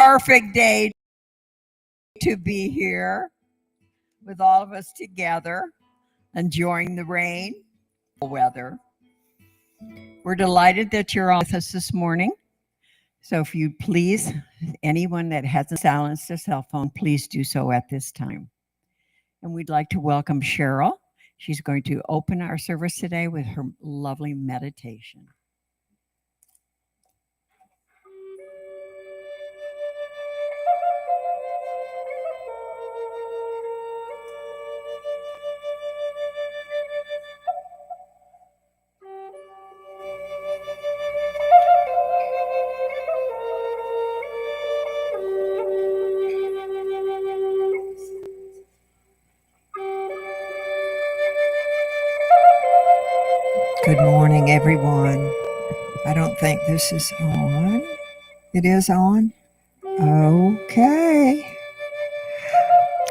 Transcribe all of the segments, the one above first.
perfect day to be here with all of us together, enjoying the rain, weather. We're delighted that you're on with us this morning. So if you please, anyone that hasn't silenced their cell phone, please do so at this time. And we'd like to welcome Cheryl. She's going to open our service today with her lovely meditation. Good morning, everyone. I don't think this is on. It is on? Okay.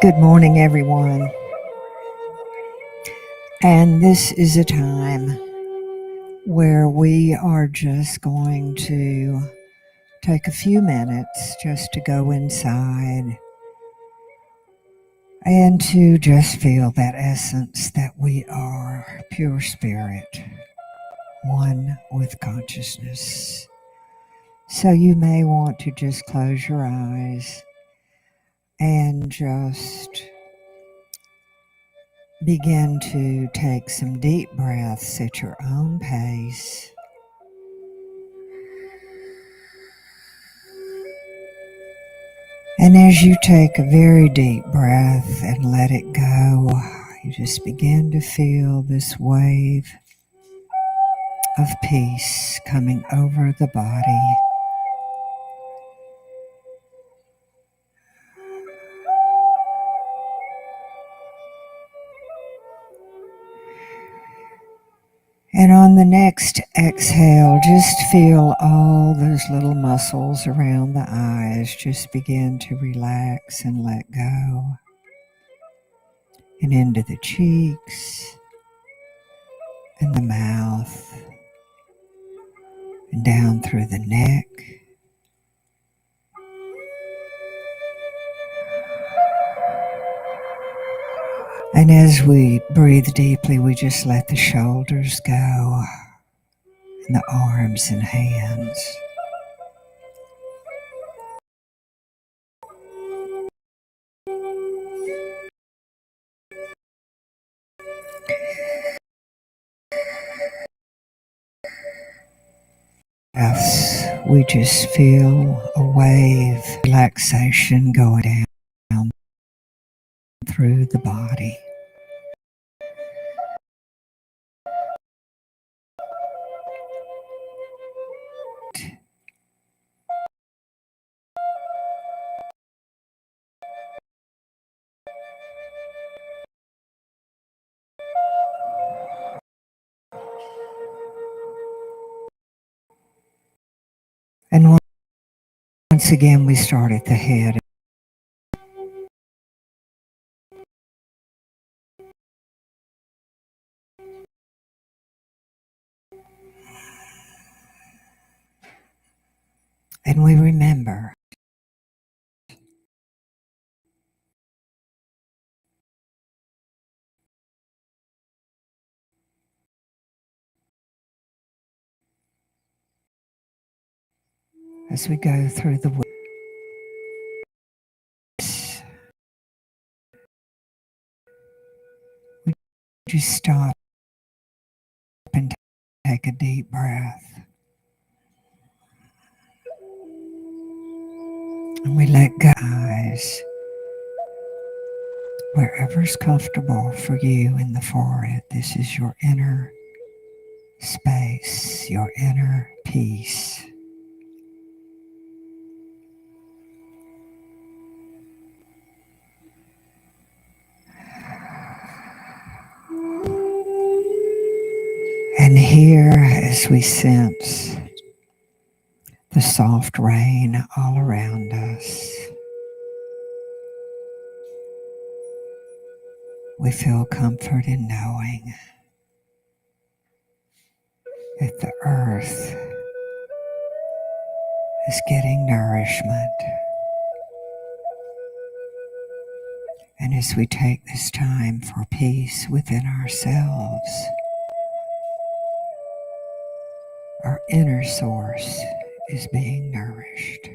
Good morning, everyone. And this is a time where we are just going to take a few minutes just to go inside and to just feel that essence that we are pure spirit, one with consciousness. So you may want to just close your eyes and just begin to take some deep breaths at your own pace. And as you take a very deep breath and let it go, you just begin to feel this wave of peace coming over the body. And on the next exhale, just feel all those little muscles around the eyes just begin to relax and let go. And into the cheeks and the mouth and down through the neck. And as we breathe deeply, we just let the shoulders go and the arms and hands. Yes, we just feel a wave of relaxation going down through the body. And once again, we start at the head. And we remember as we go through the woods, we just stop and take a deep breath. And we let go, eyes, wherever's comfortable for you in the forehead. This is your inner space, your inner peace. And here, as we sense the soft rain all around us, we feel comfort in knowing that the earth is getting nourishment And as we take this time for peace within ourselves, our inner source is being nourished.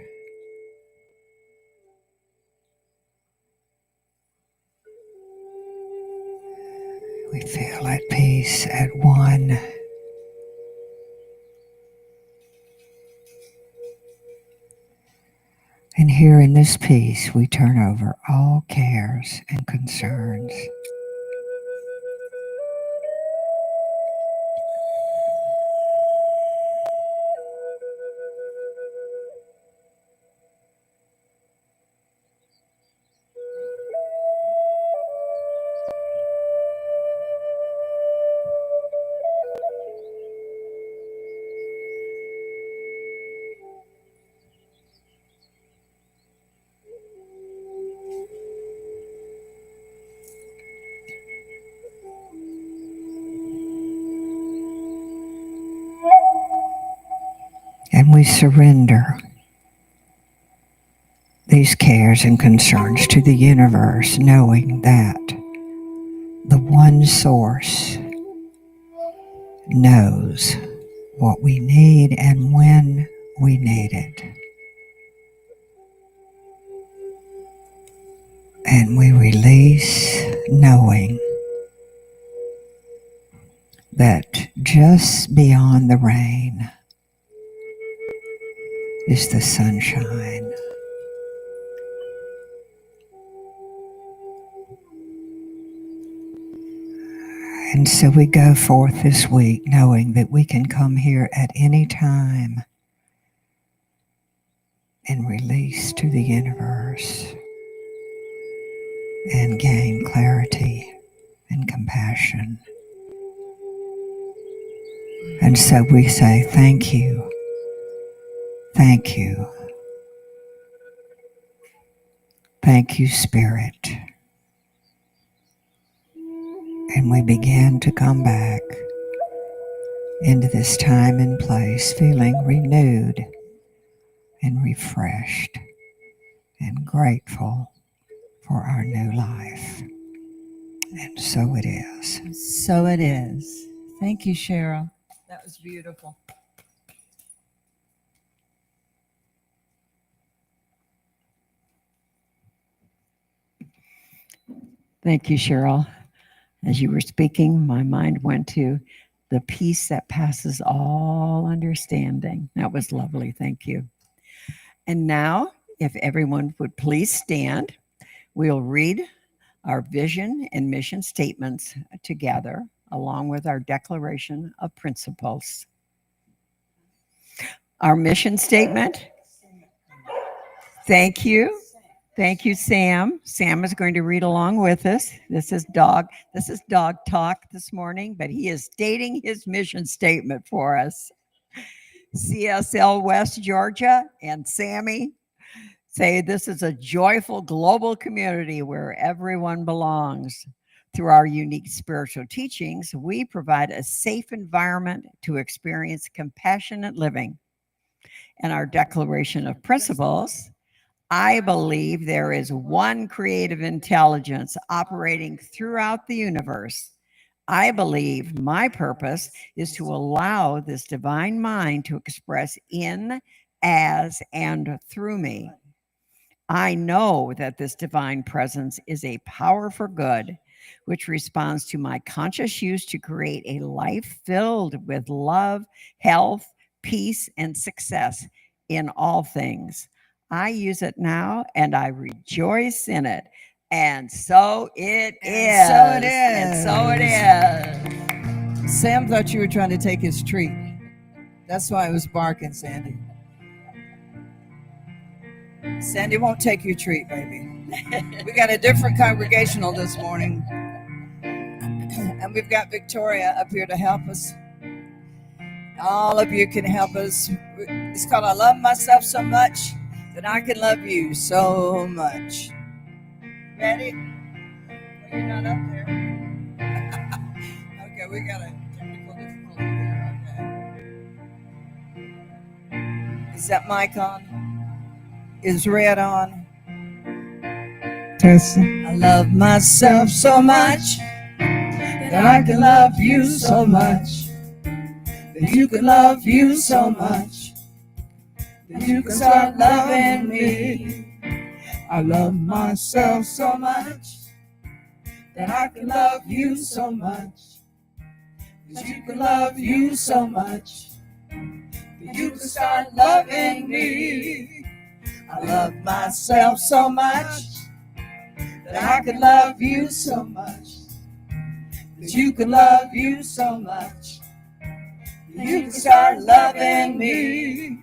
We feel at peace, at one. And here in this peace, we turn over all cares and concerns. And we surrender these cares and concerns to the universe, knowing that the one source knows what we need and when we need it. And we release, knowing that just beyond the rain is the sunshine. And so we go forth this week knowing that we can come here at any time and release to the universe and gain clarity and compassion. And so we say, thank you, thank you, thank you, Spirit. And we begin to come back into this time and place feeling renewed and refreshed and grateful for our new life. And so it is. So it is. Thank you, Cheryl. That was beautiful. Thank you, Cheryl. As you were speaking, my mind went to the peace that passes all understanding. That was lovely. Thank you. And now, if everyone would please stand, we'll read our vision and mission statements together, along with our declaration of principles. Our mission statement. Thank you. Thank you, Sam. Sam is going to read along with us. This is dog talk this morning, but he is stating his mission statement for us. CSL West Georgia and Sammy say this is a joyful global community where everyone belongs. Through our unique spiritual teachings, we provide a safe environment to experience compassionate living. And our declaration of principles, I believe there is one creative intelligence operating throughout the universe. I believe my purpose is to allow this divine mind to express in, as, and through me. I know that this divine presence is a power for good, which responds to my conscious use to create a life filled with love, health, peace, and success in all things. I use it now and I rejoice in it. And so it is. So it is. And so it is. Sam thought you were trying to take his treat. That's why it was barking, Sandy. Sandy won't take your treat, baby. We got a different congregational this morning. And we've got Victoria up here to help us. All of you can help us. It's called I Love Myself So Much That I Can Love You So Much. Ready? Well, you're not up there. Okay, we got a technical difficulty there. Okay. Is that mic on? Is red on? Tessie. I love myself so much that I can love you so much. That you can love you so much. That you can start loving me. I love myself so much that I can love you so much. That you can love you so much. That you can start loving me. I love myself so much that I can love you so much. That you can love you so much. That you can start loving me.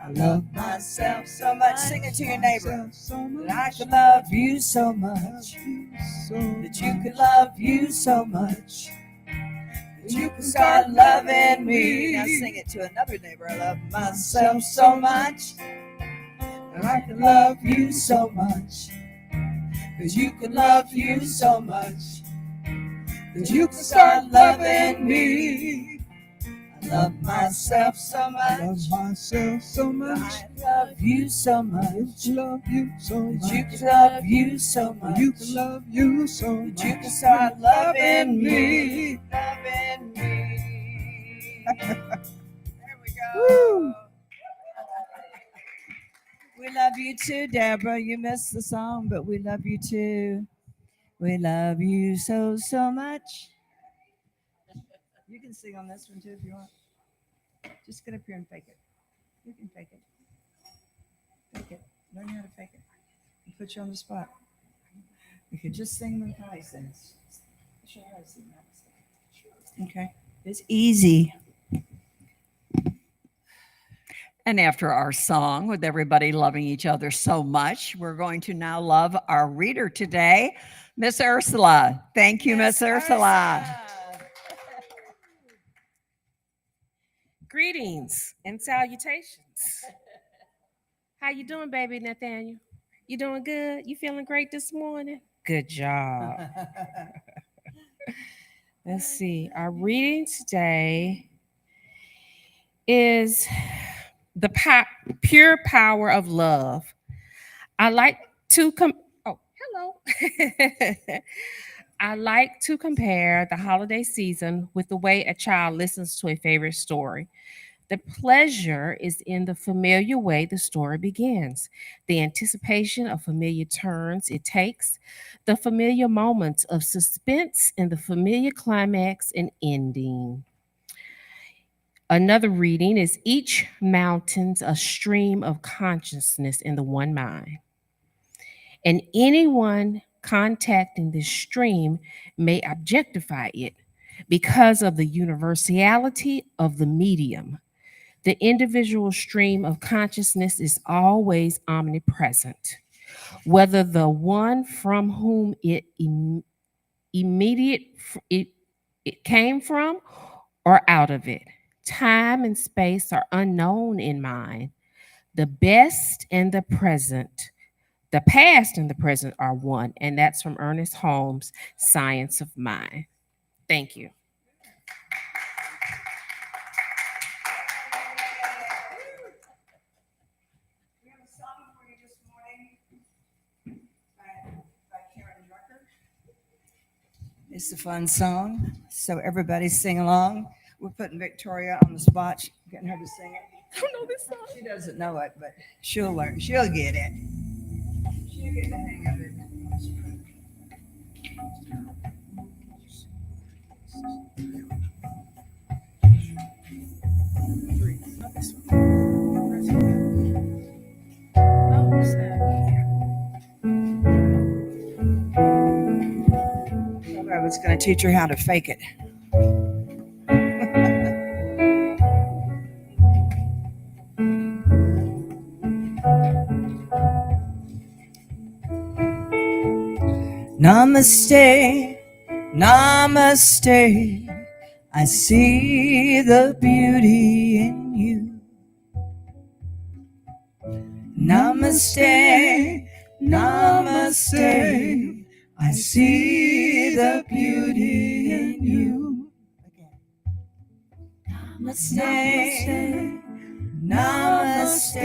I love myself so much. Sing it to your neighbor. That I can love you so much. That you can love you so much. That you can start loving me. Now sing it to another neighbor. I love myself so much. That I can love you so much. That you can love you so much. That you can start loving me. I love myself so much. I love myself so much. I love you so much. Love you so much. That you can love you so much. You can love you so much. That you can start loving me. Loving me. There we go. Woo. We love you too, Deborah. You missed the song, but we love you too. We love you so, so much. You can sing on this one too if you want. Just get up here and fake it. You can fake it. Fake it. Learn how to fake it. We'll put you on the spot. You could just sing when Kai sings. Show her how to sing. Okay. It's easy. And after our song, with everybody loving each other so much, we're going to now love our reader today, Miss Ursula. Thank you, Miss Ursula. Greetings and salutations. How you doing, baby Nathaniel? You doing good? You feeling great this morning? Good job. Let's see. Our reading today is the pure power of love. I like to hello. I like to compare the holiday season with the way a child listens to a favorite story. The pleasure is in the familiar way the story begins, the anticipation of familiar turns it takes, the familiar moments of suspense, and the familiar climax and ending. Another reading is each mountain's a stream of consciousness in the one mind. And anyone contacting this stream may objectify it because of the universality of the medium. The individual stream of consciousness is always omnipresent, whether the one from whom it came from or out of it. Time and space are unknown in mind. The best and the present, the past and the present are one, and that's from Ernest Holmes' Science of Mind. Thank you. We have a song for you this morning by Karen Drucker. It's a fun song, so everybody sing along. We're putting Victoria on the spot, getting her to sing it. I don't know this song. She doesn't know it, but she'll learn. She'll get it. She'll get the hang of it. I was going to teach her how to fake it. Namaste, namaste. I see the beauty in you. Namaste, namaste. I see the beauty in you. Namaste, namaste.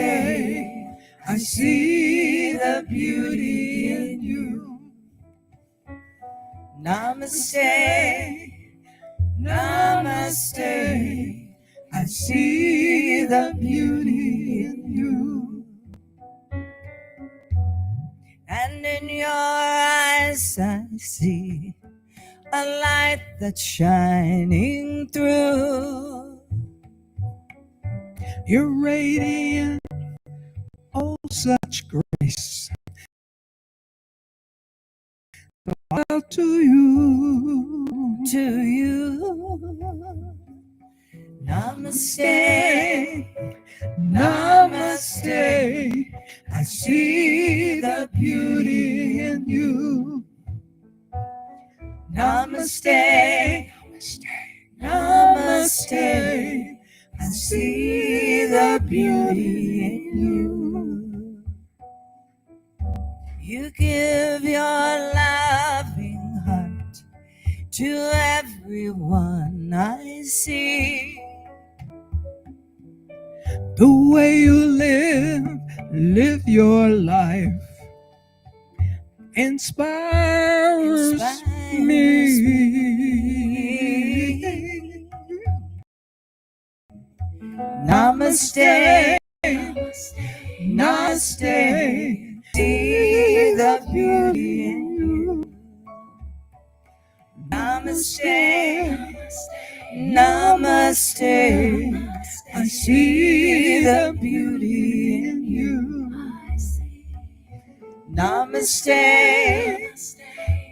I see the beauty in you. Namaste, namaste. I see the beauty in you. And in your eyes I see a light that's shining through. You're radiant, oh, such grace. Out to you. Namaste, namaste. I see the beauty in you. Namaste, namaste. I see the beauty in you. You give your loving heart to everyone I see. The way you live your life inspires me. Namaste, namaste. See the beauty in you. Namaste, namaste. I see the beauty in you. Namaste,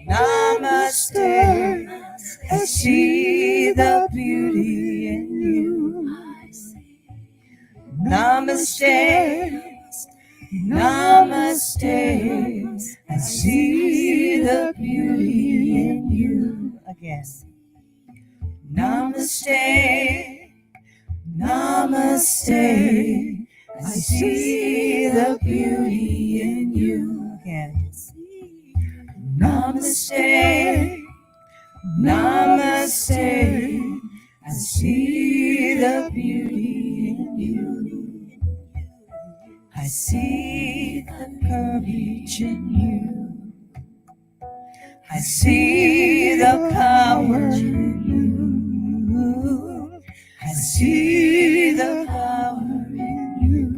namaste. I see the beauty in you. Namaste, namaste. I see the beauty in you. Again. Namaste, namaste. I see the beauty in you. Again. Namaste, namaste. I see the beauty in you. I see the courage in you. I see the power in you. I see the power in you.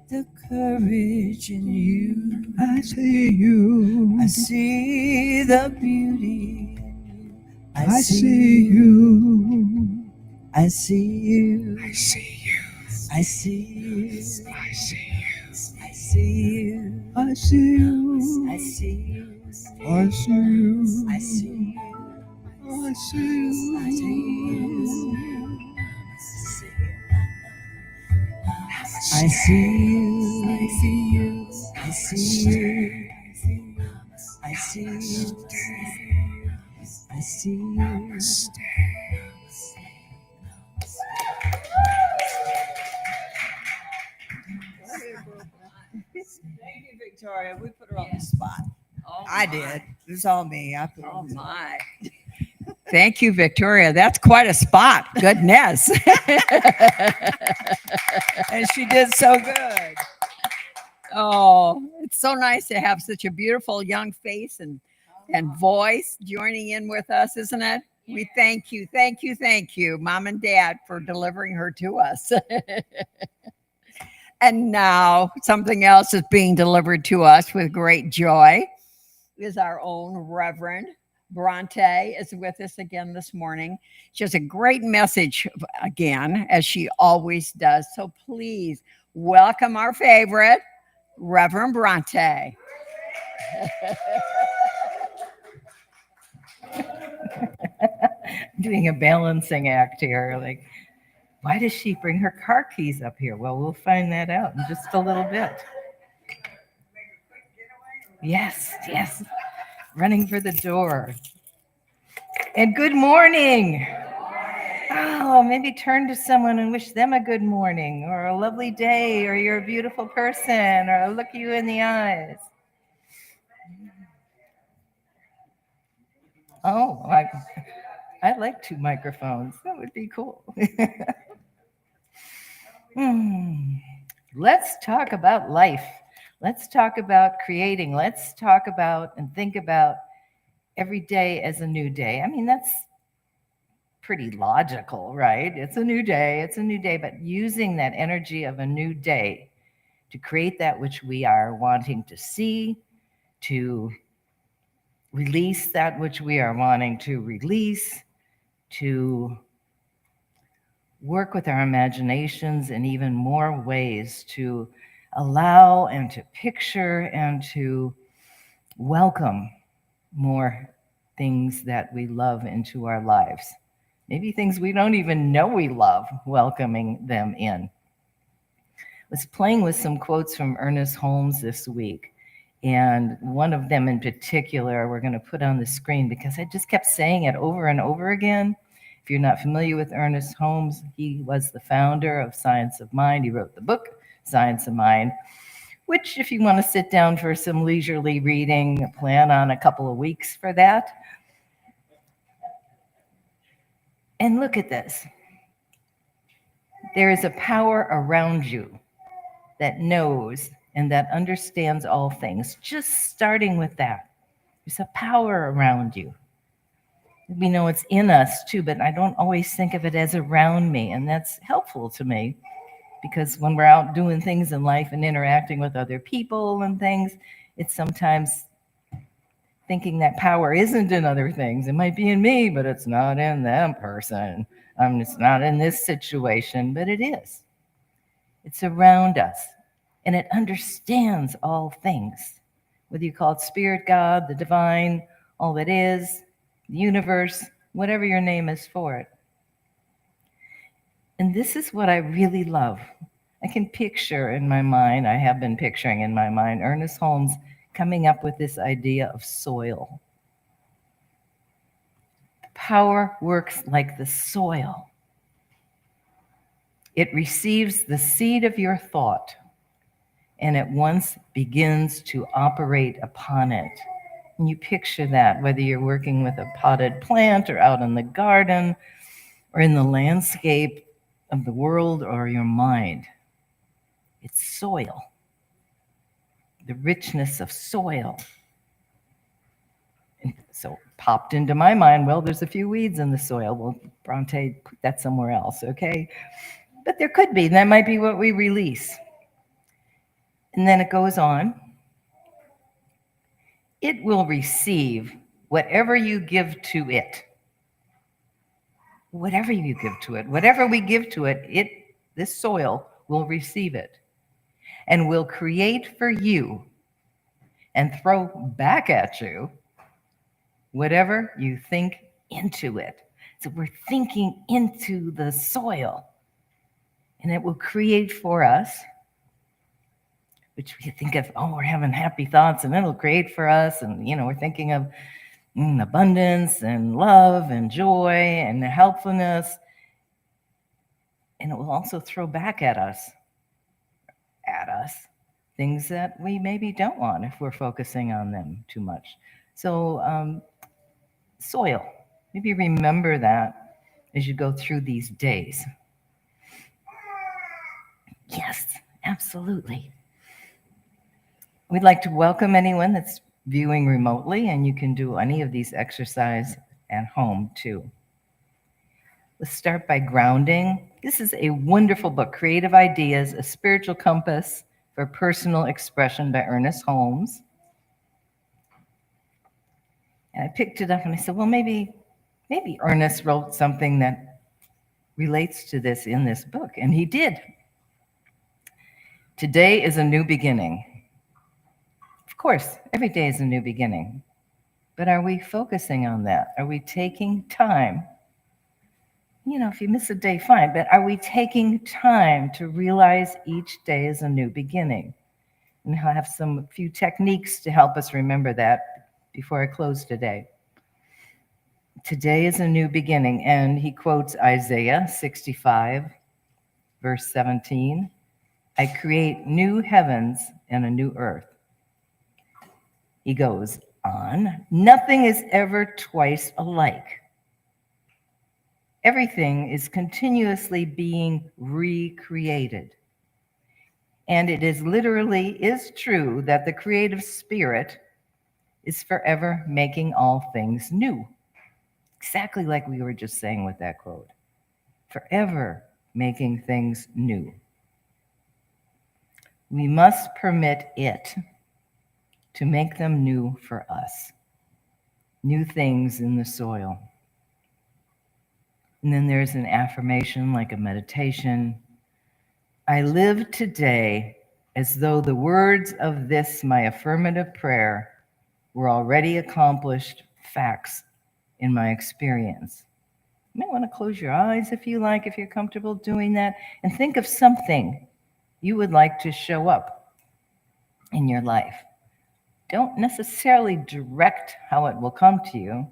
The courage in you. I see you. I see the beauty in you. I see you. I see you. I see you. I see you. I see you. I see you. I see you. I see you. I see you. I see you. I see you. I see you. I see you. I see you. I see you. I see you. Thank you, Victoria. We put her on the spot. I did. It was all me. I put her on the spot. My. Thank you, Victoria. That's quite a spot. Goodness. And she did so good. Oh, it's so nice to have such a beautiful young face and voice joining in with us, isn't it? We thank you, Mom and Dad, for delivering her to us. And now something else is being delivered to us with great joy is our own Reverend Bronte is with us again this morning. She has a great message again, as she always does. So please welcome our favorite, Reverend Bronte. Doing a balancing act here. Like, why does she bring her car keys up here? Well, we'll find that out in just a little bit. Yes, yes. Running for the door. And good morning. Oh, maybe turn to someone and wish them a good morning or a lovely day, or you're a beautiful person, or look you in the eyes. Oh, I'd like 2 microphones. That would be cool. Let's talk about life. Let's talk about creating. Let's talk about and think about every day as a new day. I mean, that's pretty logical, right? It's a new day, it's a new day, but using that energy of a new day to create that which we are wanting to see, to release that which we are wanting to release, to work with our imaginations in even more ways, to allow and to picture and to welcome more things that we love into our lives. Maybe things we don't even know we love, welcoming them in. I was playing with some quotes from Ernest Holmes this week, and one of them in particular we're going to put on the screen because I just kept saying it over and over again. If you're not familiar with Ernest Holmes, he was the founder of Science of Mind. He wrote the book, Science of Mind, which if you want to sit down for some leisurely reading, plan on a couple of weeks for that. And look at this. There is a power around you that knows and that understands all things. Just starting with that. There's a power around you. We know it's in us too, but I don't always think of it as around me. And that's helpful to me because when we're out doing things in life and interacting with other people and things, it's sometimes thinking that power isn't in other things. It might be in me, but it's not in that person. It's not in this situation, but it is. It's around us, and it understands all things, whether you call it spirit, God, the divine, all that is, the universe, whatever your name is for it. And this is what I really love. I can picture in my mind, I have been picturing in my mind, Ernest Holmes coming up with this idea of soil. Power works like the soil. It receives the seed of your thought and at once begins to operate upon it. And you picture that, whether you're working with a potted plant or out in the garden or in the landscape of the world or your mind. It's soil. The richness of soil. And so popped into my mind, well, there's a few weeds in the soil. Well, Bronte, put that somewhere else, okay? But there could be, and that might be what we release. And then it goes on. It will receive whatever you give to it. Whatever you give to it, whatever we give to it, this soil will receive it and will create for you and throw back at you whatever you think into it. So we're thinking into the soil, and it will create for us, which we think of, oh, we're having happy thoughts, and it'll create for us, and we're thinking of abundance and love and joy and helpfulness, and it will also throw back at us things that we maybe don't want if we're focusing on them too much. So soil, maybe remember that as you go through these days. Yes, absolutely. We'd like to welcome anyone that's viewing remotely, and you can do any of these exercises at home too. Let's start by grounding. This is a wonderful book, Creative Ideas, A Spiritual Compass for Personal Expression by Ernest Holmes. And I picked it up and I said, well, maybe Ernest wrote something that relates to this in this book. And he did. Today is a new beginning. Of course, every day is a new beginning. But are we focusing on that? Are we taking time? If you miss a day, fine, but are we taking time to realize each day is a new beginning? And I'll have a few techniques to help us remember that before I close today. Today is a new beginning, and he quotes Isaiah 65, verse 17. I create new heavens and a new earth. He goes on, nothing is ever twice alike. Everything is continuously being recreated. And it is true that the creative spirit is forever making all things new. Exactly like we were just saying with that quote. Forever making things new. We must permit it to make them new for us. New things in the soil. And then there's an affirmation like a meditation. I live today as though the words of this, my affirmative prayer, were already accomplished facts in my experience. You may want to close your eyes if you like, if you're comfortable doing that, and think of something you would like to show up in your life. Don't necessarily direct how it will come to you.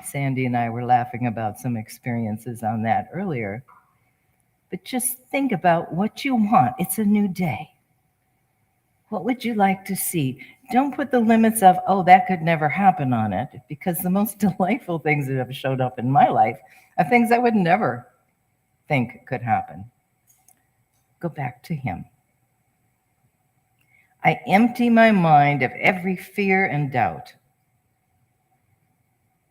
Sandy and I were laughing about some experiences on that earlier. But just think about what you want. It's a new day. What would you like to see? Don't put the limits of, oh, that could never happen on it, because the most delightful things that have showed up in my life are things I would never think could happen. Go back to him. I empty my mind of every fear and doubt.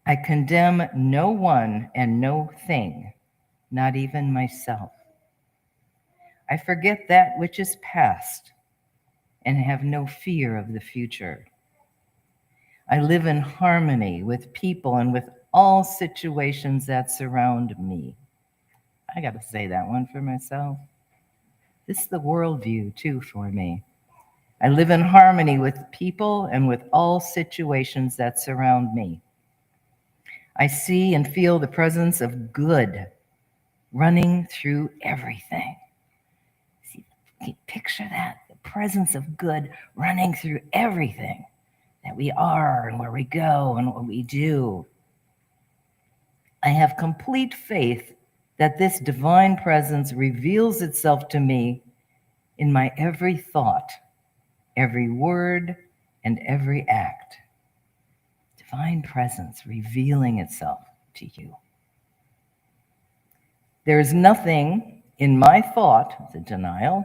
I condemn no one and no thing, not even myself. I forget that which is past and have no fear of the future. I live in harmony with people and with all situations that surround me. I got to say that one for myself. This is the worldview, too, for me. I live in harmony with people and with all situations that surround me. I see and feel the presence of good running through everything. See, picture that, the presence of good running through everything that we are and where we go and what we do. I have complete faith that this divine presence reveals itself to me in my every thought, every word, and every act. Divine presence revealing itself to you. There is nothing in my thought, the denial,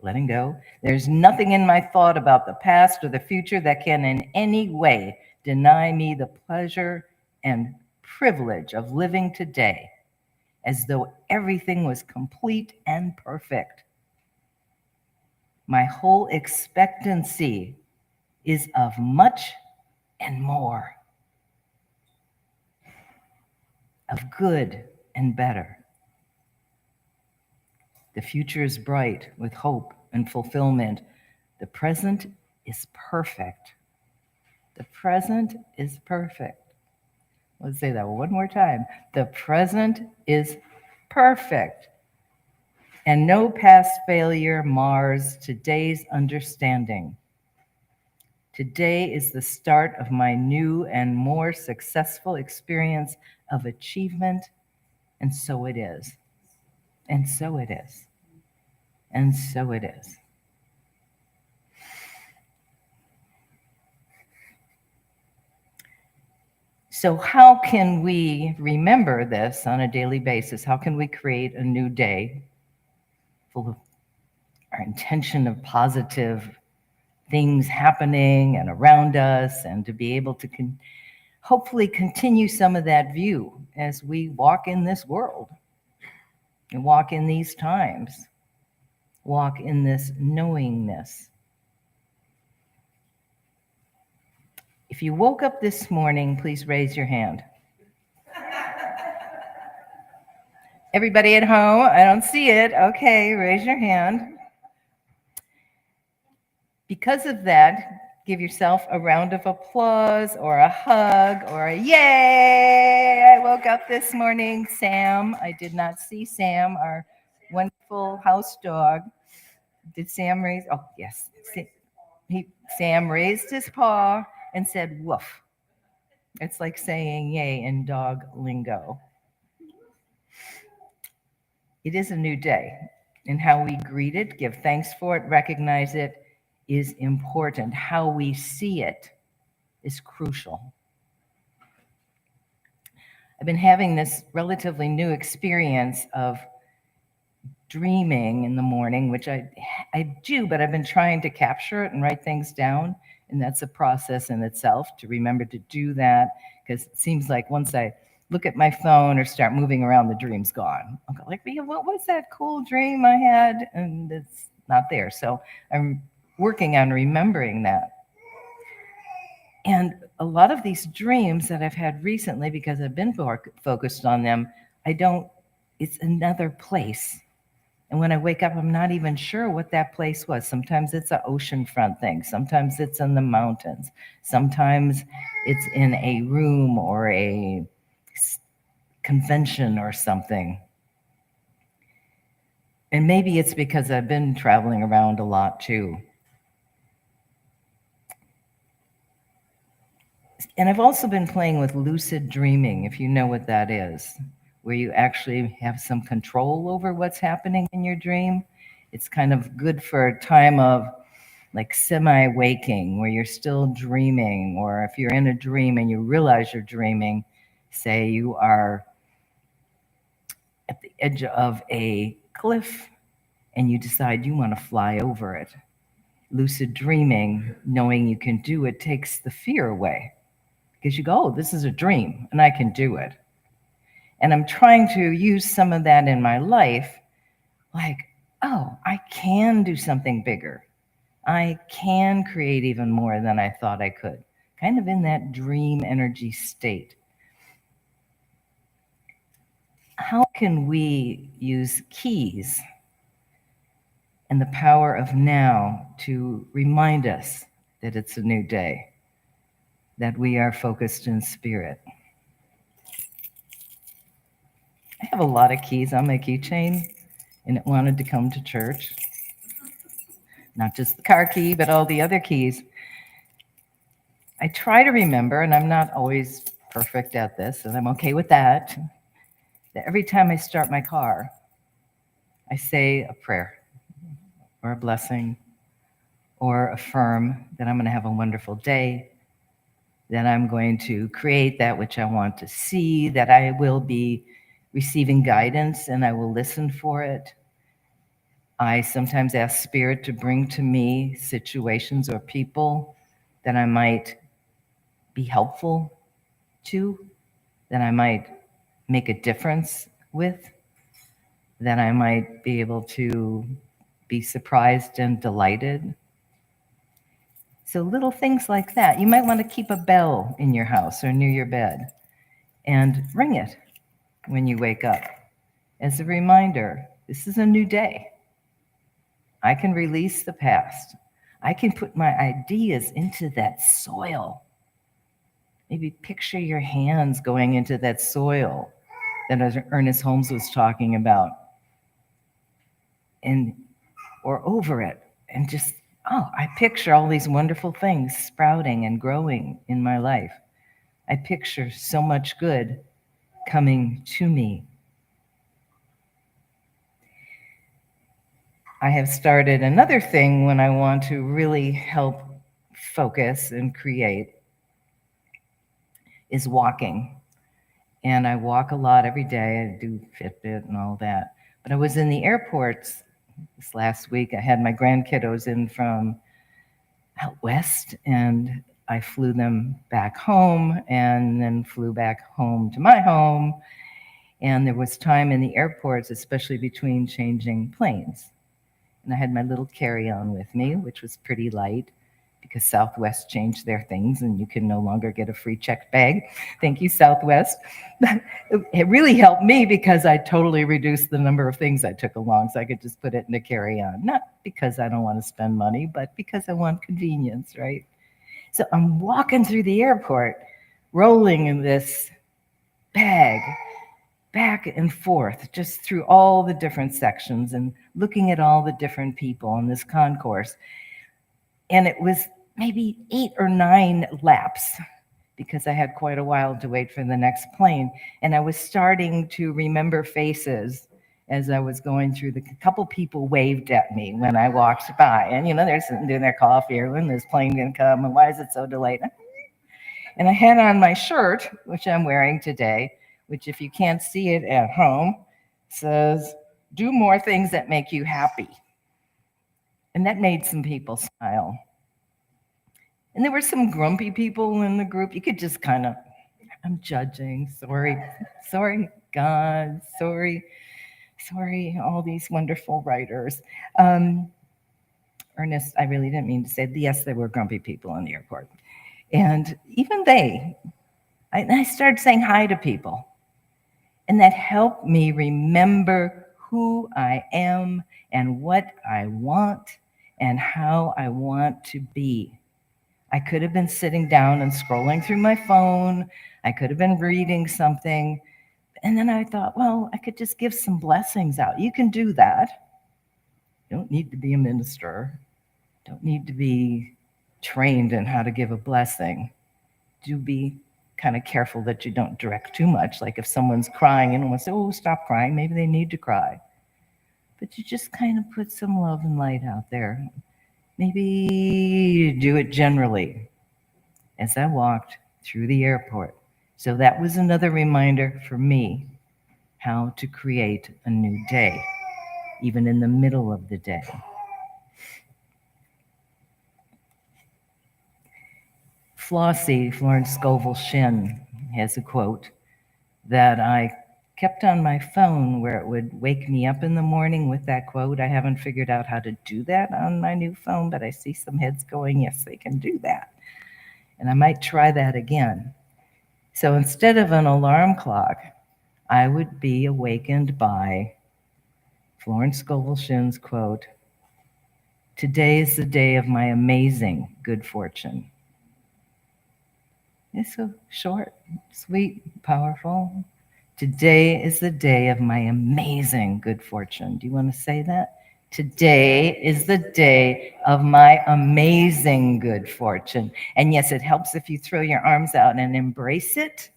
letting go. There's nothing in my thought about the past or the future that can in any way deny me the pleasure and privilege of living today as though everything was complete and perfect. My whole expectancy is of much and more, of good and better. The future is bright with hope and fulfillment. The present is perfect. The present is perfect. Let's say that one more time. The present is perfect. And no past failure mars today's understanding. Today is the start of my new and more successful experience of achievement, and so it is. And so it is. And so it is. So how can we remember this on a daily basis? How can we create a new day full of our intention of positive things happening and around us, and to be able to hopefully continue some of that view as we walk in this world and walk in these times, walk in this knowingness. If you woke up this morning, please raise your hand. Everybody at home, I don't see it. Okay, raise your hand. Because of that, give yourself a round of applause or a hug or a yay. I woke up this morning. Sam, I did not see Sam, our wonderful house dog. Did Sam raise? Oh, yes. Sam raised his paw and said, woof. It's like saying yay in dog lingo. It is a new day, and how we greet it, give thanks for it, recognize it is important. How we see it is crucial. I've been having this relatively new experience of dreaming in the morning, which I do, but I've been trying to capture it and write things down. And that's a process in itself to remember to do that, because it seems like once I look at my phone or start moving around, the dream's gone. I'll go like, "Yeah, what was that cool dream I had?" And it's not there. So I'm working on remembering that. And a lot of these dreams that I've had recently, because I've been focused on them, it's another place. And when I wake up, I'm not even sure what that place was. Sometimes it's an oceanfront thing. Sometimes it's in the mountains. Sometimes it's in a room or a convention or something. And maybe it's because I've been traveling around a lot too. And I've also been playing with lucid dreaming, if you know what that is, where you actually have some control over what's happening in your dream. It's kind of good for a time of like semi-waking, where you're still dreaming, or if you're in a dream and you realize you're dreaming, say you are at the edge of a cliff and you decide you want to fly over it. Lucid dreaming, knowing you can do it, takes the fear away, because you go, "Oh, this is a dream and I can do it." And I'm trying to use some of that in my life, like, oh, I can do something bigger. I can create even more than I thought I could, kind of in that dream energy state. How can we use keys and the power of now to remind us that it's a new day, that we are focused in spirit? I have a lot of keys on my keychain, and it wanted to come to church. Not just the car key, but all the other keys. I try to remember, and I'm not always perfect at this, and I'm okay with that every time I start my car, I say a prayer or a blessing or affirm that I'm going to have a wonderful day, that I'm going to create that which I want to see, that I will be receiving guidance and I will listen for it. I sometimes ask Spirit to bring to me situations or people that I might be helpful to, that I might make a difference with, that I might be able to be surprised and delighted. So little things like that. You might want to keep a bell in your house or near your bed and ring it when you wake up as a reminder, this is a new day. I can release the past. I can put my ideas into that soil. Maybe picture your hands going into that soil that Ernest Holmes was talking about, or over it, and just, oh, I picture all these wonderful things sprouting and growing in my life. I picture so much good coming to me. I have started another thing when I want to really help focus and create, is walking. And I walk a lot every day. I do Fitbit and all that. But I was in the airports this last week. I had my grandkiddos in from out west, and I flew them back home and then flew back home to my home. And there was time in the airports, especially between changing planes. And I had my little carry-on with me, which was pretty light, because Southwest changed their things and you can no longer get a free checked bag. Thank you, Southwest. It really helped me because I totally reduced the number of things I took along, so I could just put it in a carry-on. Not because I don't want to spend money, but because I want convenience, right? So I'm walking through the airport, rolling in this bag, back and forth, just through all the different sections and looking at all the different people in this concourse. And it was maybe 8 or 9 laps, because I had quite a while to wait for the next plane. And I was starting to remember faces as I was going through. A couple people waved at me when I walked by. And, they're sitting doing their coffee, or when this plane going to come, and why is it so delayed? And I had on my shirt, which I'm wearing today, which if you can't see it at home, says, do more things that make you happy. And that made some people smile. And there were some grumpy people in the group. You could just kind of, I'm judging, sorry, God, sorry, all these wonderful writers. Ernest, I really didn't mean to say, yes, there were grumpy people in the airport. And even I started saying hi to people. And that helped me remember who I am and what I want and how I want to be. I could have been sitting down and scrolling through my phone. I could have been reading something. And then I thought, well, I could just give some blessings out. You can do that. You don't need to be a minister. Don't need to be trained in how to give a blessing. Do be kind of careful that you don't direct too much. Like if someone's crying, you don't want to say, oh, stop crying. Maybe they need to cry. But you just kind of put some love and light out there. Maybe do it generally as I walked through the airport. So that was another reminder for me how to create a new day, even in the middle of the day. Flossie, Florence Scovel Shinn, has a quote that I kept on my phone where it would wake me up in the morning with that quote. I haven't figured out how to do that on my new phone, but I see some heads going, yes, they can do that. And I might try that again. So instead of an alarm clock, I would be awakened by Florence Scovel Shinn's quote, "Today is the day of my amazing good fortune." It's so short, sweet, powerful. Today is the day of my amazing good fortune. Do you want to say that? Today is the day of my amazing good fortune. And yes, it helps if you throw your arms out and embrace it.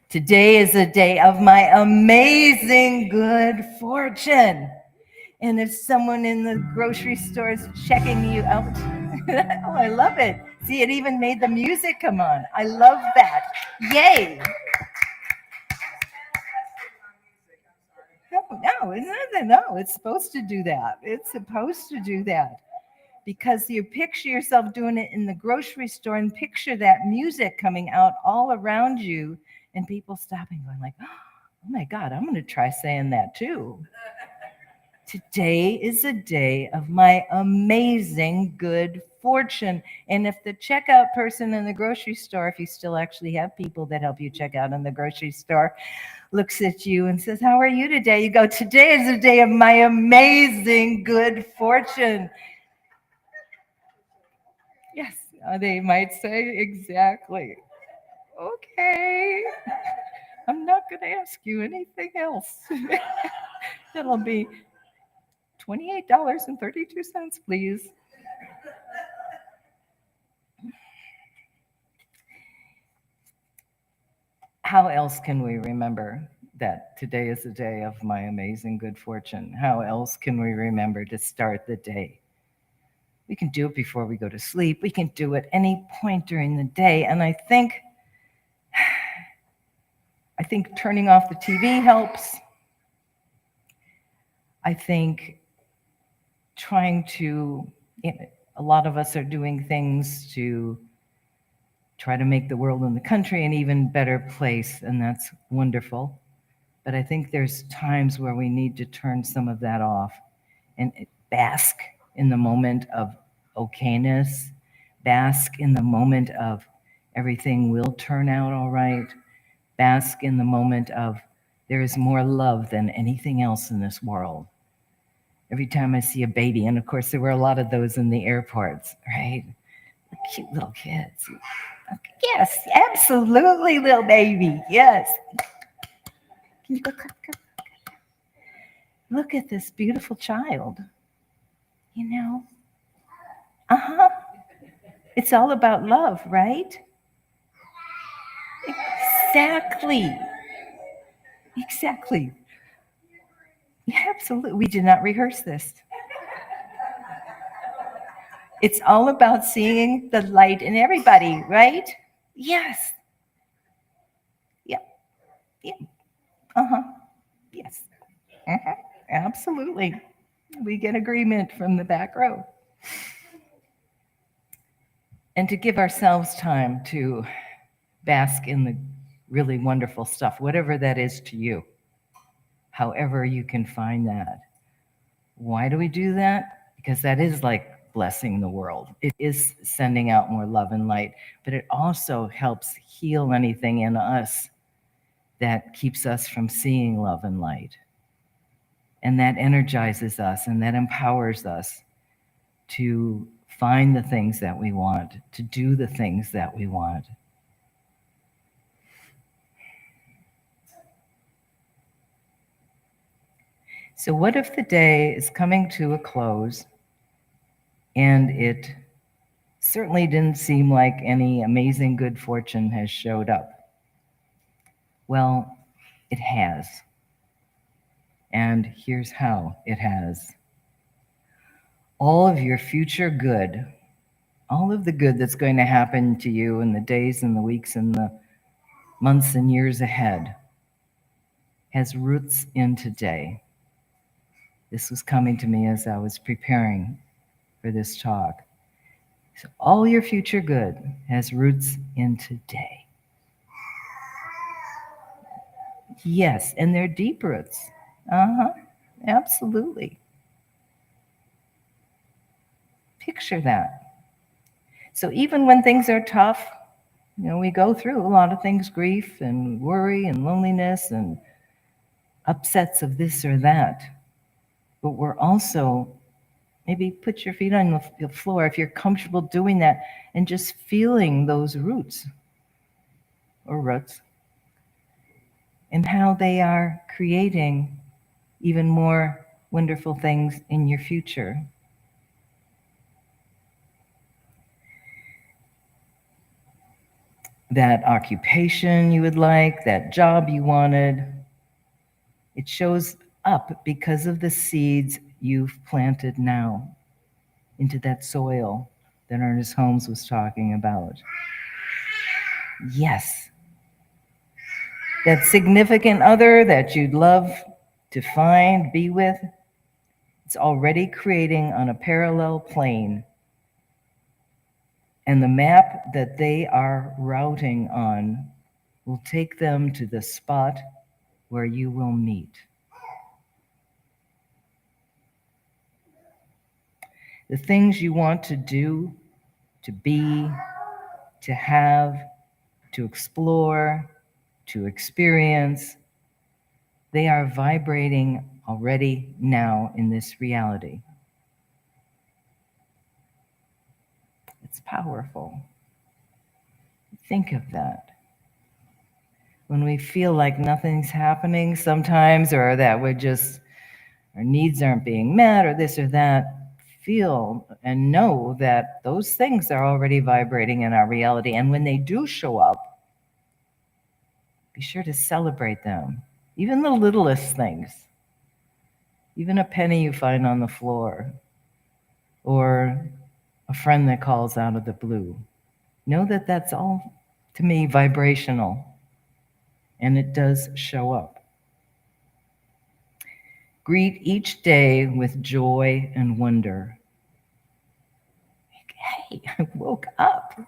Today is the day of my amazing good fortune. And if someone in the grocery store is checking you out, oh, I love it. See, it even made the music come on. I love that. Yay. No, it's supposed to do that. It's supposed to do that. Because you picture yourself doing it in the grocery store and picture that music coming out all around you and people stopping going like, oh my God, I'm going to try saying that too. Today is a day of my amazing good fortune. And if the checkout person in the grocery store, if you still actually have people that help you check out in the grocery store, looks at you and says, how are you today? You go, today is a day of my amazing good fortune. Yes, they might say, exactly. Okay. I'm not going to ask you anything else. It'll be $28.32, please. How else can we remember that today is the day of my amazing good fortune? How else can we remember to start the day? We can do it before we go to sleep. We can do it any point during the day. And I think turning off the TV helps. I think a lot of us are doing things to try to make the world and the country an even better place, and that's wonderful. But I think there's times where we need to turn some of that off and bask in the moment of okayness, bask in the moment of everything will turn out all right, bask in the moment of there is more love than anything else in this world. Every time I see a baby, and of course there were a lot of those in the airports, right? Cute little kids. Yes, absolutely, little baby. Yes. Can you go? Look at this beautiful child. You know? It's all about love, right? Exactly. Yeah, absolutely. We did not rehearse this. It's all about seeing the light in everybody, right? Yes. Yeah. Yes. Absolutely. We get agreement from the back row. And to give ourselves time to bask in the really wonderful stuff, whatever that is to you, however you can find that. Why do we do that? Because that is like blessing the world. It is sending out more love and light, but it also helps heal anything in us that keeps us from seeing love and light. And that energizes us and that empowers us to find the things that we want, to do the things that we want. So what if the day is coming to a close and it certainly didn't seem like any amazing good fortune has showed up? Well, it has. And here's how it has. All of your future good, all of the good that's going to happen to you in the days and the weeks and the months and years ahead, has roots in today. This was coming to me as I was preparing for this talk. So all your future good has roots in today. Yes, and they're deep roots. Absolutely. Picture that. So even when things are tough, we go through a lot of things, grief and worry and loneliness and upsets of this or that. But we're also, maybe put your feet on the floor if you're comfortable doing that and just feeling those roots or roots and how they are creating even more wonderful things in your future. That occupation you would like, that job you wanted, it shows up because of the seeds you've planted now into that soil that Ernest Holmes was talking about. Yes. That significant other that you'd love to find, be with, it's already creating on a parallel plane. And the map that they are routing on will take them to the spot where you will meet. The things you want to do, to be, to have, to explore, to experience, they are vibrating already now in this reality. It's powerful. Think of that. When we feel like nothing's happening sometimes, or that our needs aren't being met, or this or that, feel and know that those things are already vibrating in our reality. And when they do show up, be sure to celebrate them. Even the littlest things. Even a penny you find on the floor, or a friend that calls out of the blue. Know that that's all, to me, vibrational, and it does show up. Greet each day with joy and wonder. Hey, I woke up.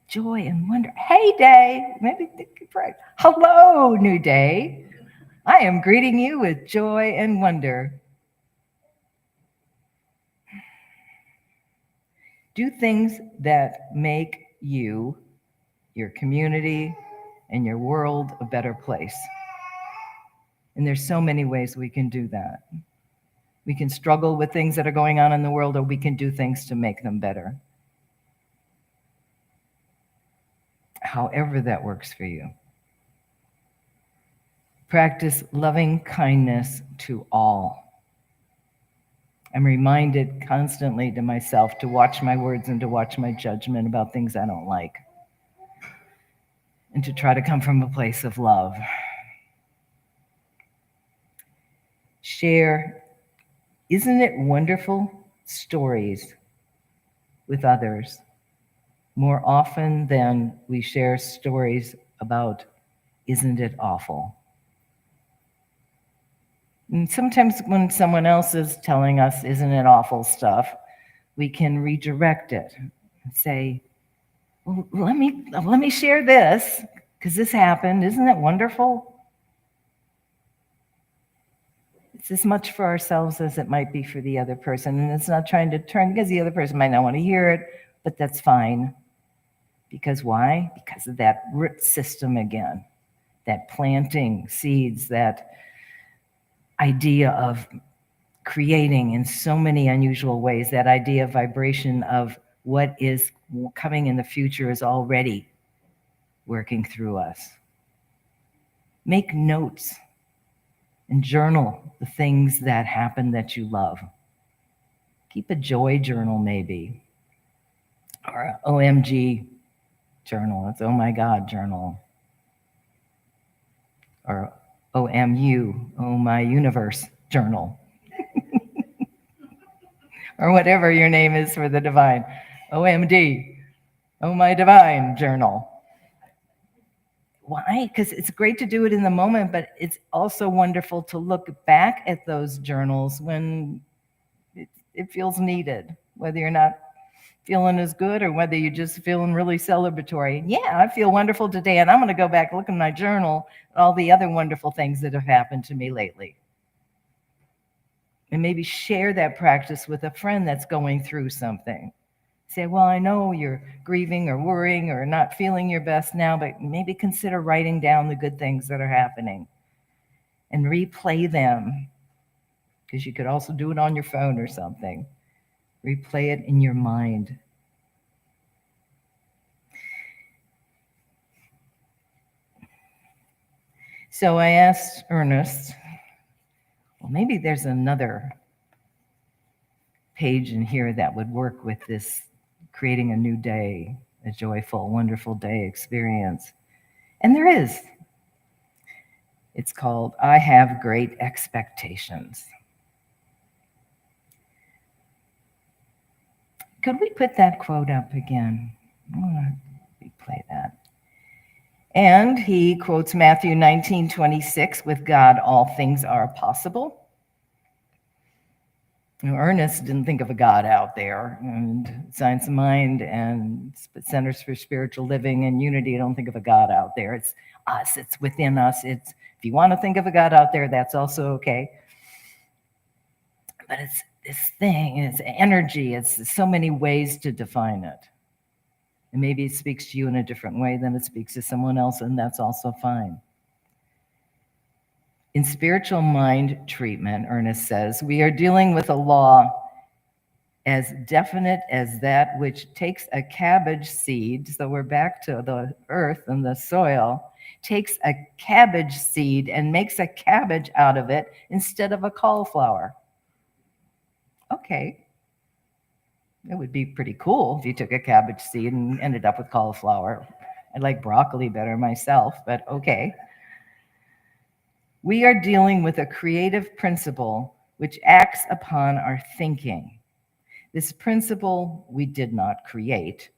Joy and wonder. Hey, day. Maybe think right. Hello, new day. I am greeting you with joy and wonder. Do things that make you, your community, and your world a better place. And there's so many ways we can do that. We can struggle with things that are going on in the world, or we can do things to make them better. However that works for you. Practice loving kindness to all. I'm reminded constantly to myself to watch my words and to watch my judgment about things I don't like, and to try to come from a place of love. Share, isn't it wonderful, stories with others more often than we share stories about, isn't it awful? And sometimes when someone else is telling us, isn't it awful stuff, we can redirect it and say, well, let me share this, because this happened. Isn't it wonderful? It's as much for ourselves as it might be for the other person. And it's not trying to turn, because the other person might not want to hear it, but that's fine. Because why? Because of that root system again, that planting seeds, that idea of creating in so many unusual ways, that idea of vibration of what is coming in the future is already working through us. Make notes and journal the things that happen that you love. Keep a joy journal maybe, or an OMG journal. It's oh my God journal. Or OMU, oh my universe journal. Or whatever your name is for the divine. OMD, oh my divine journal. Why? Because it's great to do it in the moment, but it's also wonderful to look back at those journals when it feels needed, whether you're not feeling as good or whether you're just feeling really celebratory. Yeah, I feel wonderful today, and I'm going to go back and look in my journal at all the other wonderful things that have happened to me lately. And maybe share that practice with a friend that's going through something. Say, well, I know you're grieving or worrying or not feeling your best now, but maybe consider writing down the good things that are happening and replay them, because you could also do it on your phone or something. Replay it in your mind. So I asked Ernest, well, maybe there's another page in here that would work with this creating a new day, a joyful, wonderful day experience. And there is. It's called I Have Great Expectations. Could we put that quote up again? I want to replay that. And he quotes Matthew 19:26, with God all things are possible. Ernest didn't think of a God out there, and Science of Mind and Centers for Spiritual Living and Unity don't think of a God out there. It's us, it's within us. It's, if you want to think of a God out there, that's also okay. But it's this thing, it's energy, it's so many ways to define it. And maybe it speaks to you in a different way than it speaks to someone else, and that's also fine. In spiritual mind treatment, Ernest says, we are dealing with a law as definite as that which takes a cabbage seed, so we're back to the earth and the soil, takes a cabbage seed and makes a cabbage out of it instead of a cauliflower. Okay. It would be pretty cool if you took a cabbage seed and ended up with cauliflower. I like broccoli better myself, but okay. We are dealing with a creative principle which acts upon our thinking. This principle we did not create.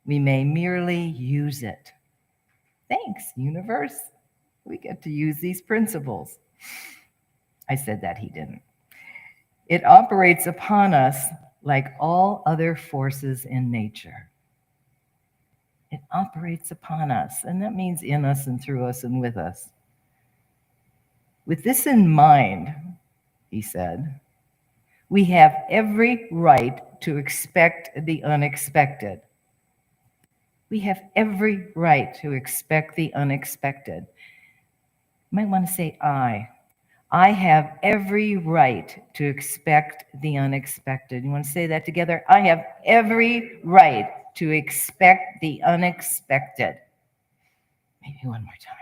We may merely use it. Thanks, universe. We get to use these principles. I said that, he didn't. It operates upon us like all other forces in nature. It operates upon us, and that means in us and through us and with us. With this in mind, he said, we have every right to expect the unexpected. We have every right to expect the unexpected. You might want to say I have every right to expect the unexpected. You want to say that together? I have every right to expect the unexpected. Maybe one more time.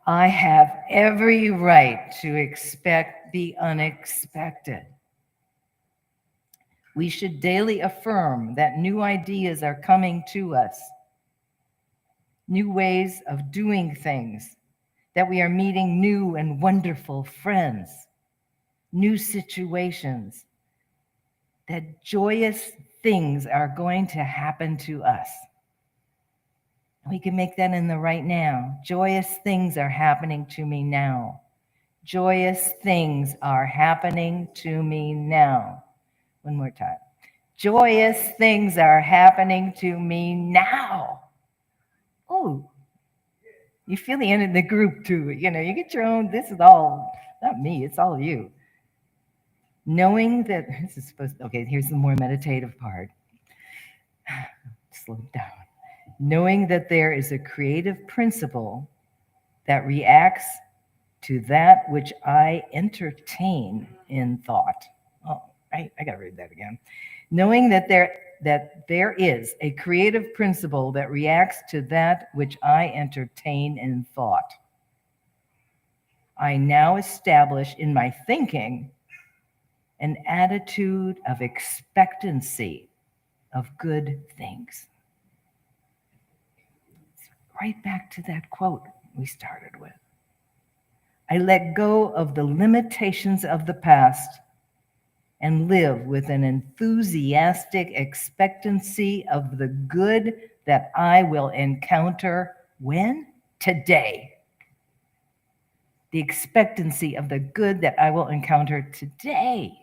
I have every right to expect the unexpected. We should daily affirm that new ideas are coming to us, new ways of doing things, that we are meeting new and wonderful friends, new situations, that joyous things are going to happen to us. We can make that in the right now. Joyous things are happening to me now. Joyous things are happening to me now. One more time. Joyous things are happening to me now. Oh, you feel the end of the group too. You know, you get your own, this is all, not me, it's all you. Knowing that, this is supposed to, okay, here's the more meditative part. Slow down. Knowing that there is a creative principle that reacts to that which I entertain in thought. Oh, I gotta read that again. Knowing that there is a creative principle that reacts to that which I entertain in thought. I now establish in my thinking an attitude of expectancy of good things. Right back to that quote we started with. I let go of the limitations of the past and live with an enthusiastic expectancy of the good that I will encounter when? Today. The expectancy of the good that I will encounter today.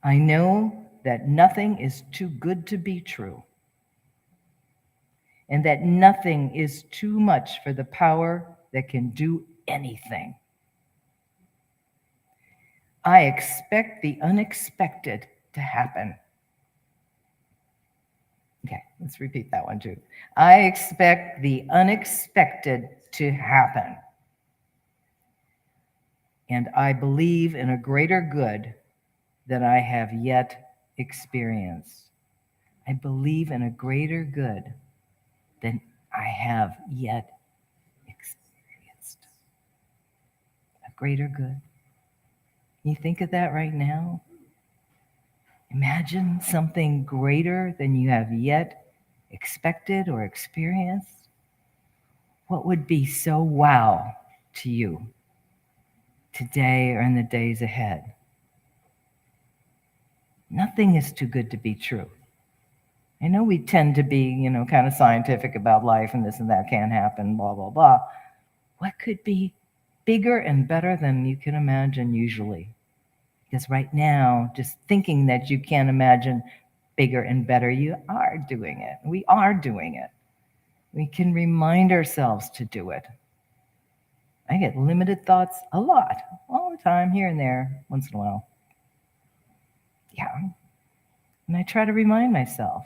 I know that nothing is too good to be true, and that nothing is too much for the power that can do anything. I expect the unexpected to happen. Okay, let's repeat that one too. I expect the unexpected to happen. And I believe in a greater good than I have yet experienced. I believe in a greater good than I have yet experienced. A greater good. You think of that right now? Imagine something greater than you have yet expected or experienced. What would be so wow to you today or in the days ahead? Nothing is too good to be true. I know we tend to be, kind of scientific about life and this and that can't happen, blah, blah, blah. What could be bigger and better than you can imagine usually? Because right now, just thinking that you can't imagine bigger and better, you are doing it. We are doing it. We can remind ourselves to do it. I get limited thoughts a lot, all the time, here and there, once in a while. Yeah. And I try to remind myself.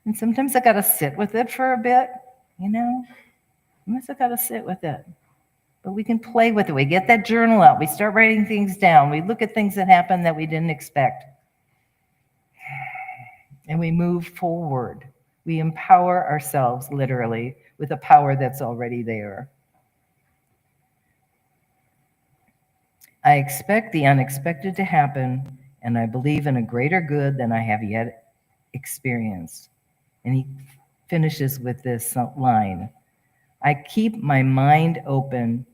And sometimes I got to sit with it for a bit, Sometimes I got to sit with it. But we can play with it. We get that journal out. We start writing things down. We look at things that happen that we didn't expect. And we move forward. We empower ourselves, literally, with a power that's already there. I expect the unexpected to happen, and I believe in a greater good than I have yet experienced. And he finishes with this line. I keep my mind open